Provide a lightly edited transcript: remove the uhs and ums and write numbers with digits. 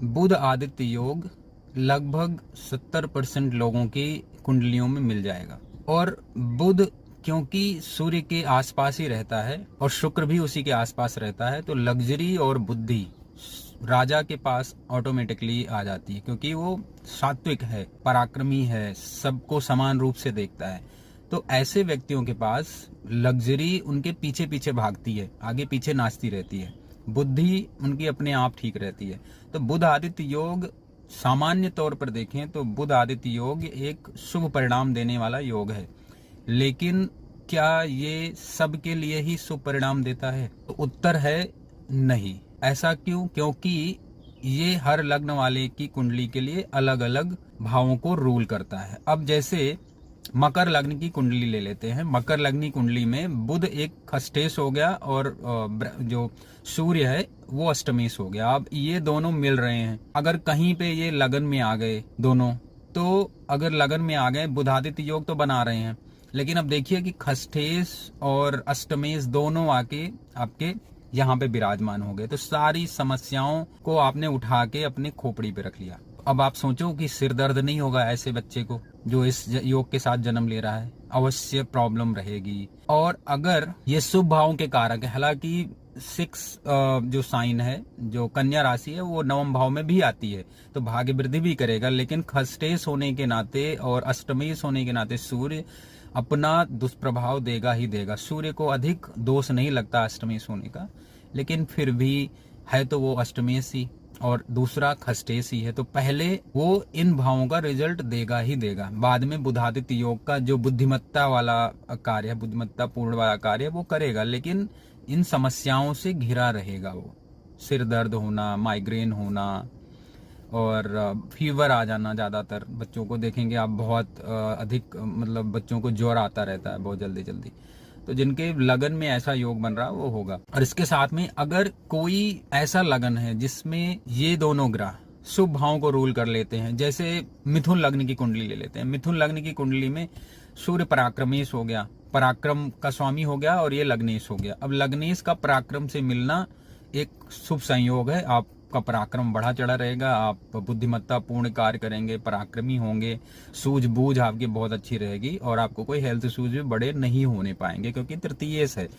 बुध आदित्य योग लगभग 70% लोगों की कुंडलियों में मिल जाएगा। और बुध क्योंकि सूर्य के आसपास ही रहता है और शुक्र भी उसी के आसपास रहता है, तो लग्जरी और बुद्धि राजा के पास ऑटोमेटिकली आ जाती है, क्योंकि वो सात्विक है, पराक्रमी है, सबको समान रूप से देखता है। तो ऐसे व्यक्तियों के पास लग्जरी उनके पीछे पीछे भागती है, आगे पीछे नाचती रहती है, बुद्धि उनकी अपने आप ठीक रहती है। तो बुध आदित्य योग सामान्य तौर पर देखें तो बुध आदित्य योग एक शुभ परिणाम देने वाला योग है, लेकिन क्या ये सबके लिए ही शुभ परिणाम देता है? तो उत्तर है नहीं। ऐसा क्यों? क्योंकि ये हर लग्न वाले की कुंडली के लिए अलग अलग भावों को रूल करता है। अब जैसे मकर लग्न की कुंडली ले लेते हैं। मकर लग्न की कुंडली में बुध एक खष्टेश हो गया और जो सूर्य है वो अष्टमेश हो गया। अब ये दोनों मिल रहे हैं, अगर कहीं पे ये लगन में आ गए दोनों, तो अगर लगन में आ गए बुधादित्य योग तो बना रहे हैं, लेकिन अब देखिए कि खष्टेश और अष्टमेश दोनों आके आपके यहाँ पे विराजमान हो गए, तो सारी समस्याओं को आपने उठा के अपने खोपड़ी पे रख लिया। अब आप सोचो कि सिर दर्द नहीं होगा ऐसे बच्चे को जो इस योग के साथ जन्म ले रहा है? अवश्य प्रॉब्लम रहेगी। और अगर ये शुभ भावों के कारक है, हालांकि 6 जो साइन है, जो कन्या राशि है, वो नवम भाव में भी आती है, तो भाग्य वृद्धि भी करेगा, लेकिन खष्टेश होने के नाते और अष्टमेश होने के नाते सूर्य अपना दुष्प्रभाव देगा ही देगा। सूर्य को अधिक दोष नहीं लगता अष्टमेश होने का, लेकिन फिर भी है तो वो अष्टमेश ही और दूसरा खष्टेश ही है, तो पहले वो इन भावों का रिजल्ट देगा ही देगा। बाद में बुधादित्य योग का जो बुद्धिमत्ता वाला कार्य है, बुद्धिमत्ता पूर्ण वाला कार्य है, वो करेगा, लेकिन इन समस्याओं से घिरा रहेगा वो। सिर दर्द होना, माइग्रेन होना और फीवर आ जाना। ज़्यादातर बच्चों को देखेंगे आप, बहुत अधिक मतलब बच्चों को ज्वर आता रहता है बहुत जल्दी जल्दी। तो जिनके लगन में ऐसा योग बन रहा वो होगा। और इसके साथ में अगर कोई ऐसा लगन है जिसमें ये दोनों ग्रह शुभ भावों को रूल कर लेते हैं, जैसे मिथुन लग्न की कुंडली ले लेते हैं। मिथुन लग्न की कुंडली में सूर्य पराक्रमेश हो गया, पराक्रम का स्वामी हो गया, और ये लग्नेश हो गया। अब लग्नेश का पराक्रम से मिलना एक शुभ संयोग है। आपका पराक्रम बढ़ा चढ़ा रहेगा, आप बुद्धिमत्ता पूर्ण कार्य करेंगे, पराक्रमी होंगे, सूझबूझ आपकी बहुत अच्छी रहेगी, और आपको कोई हेल्थ इश्यूज भी बड़े नहीं होने पाएंगे, क्योंकि तृतीयेश है।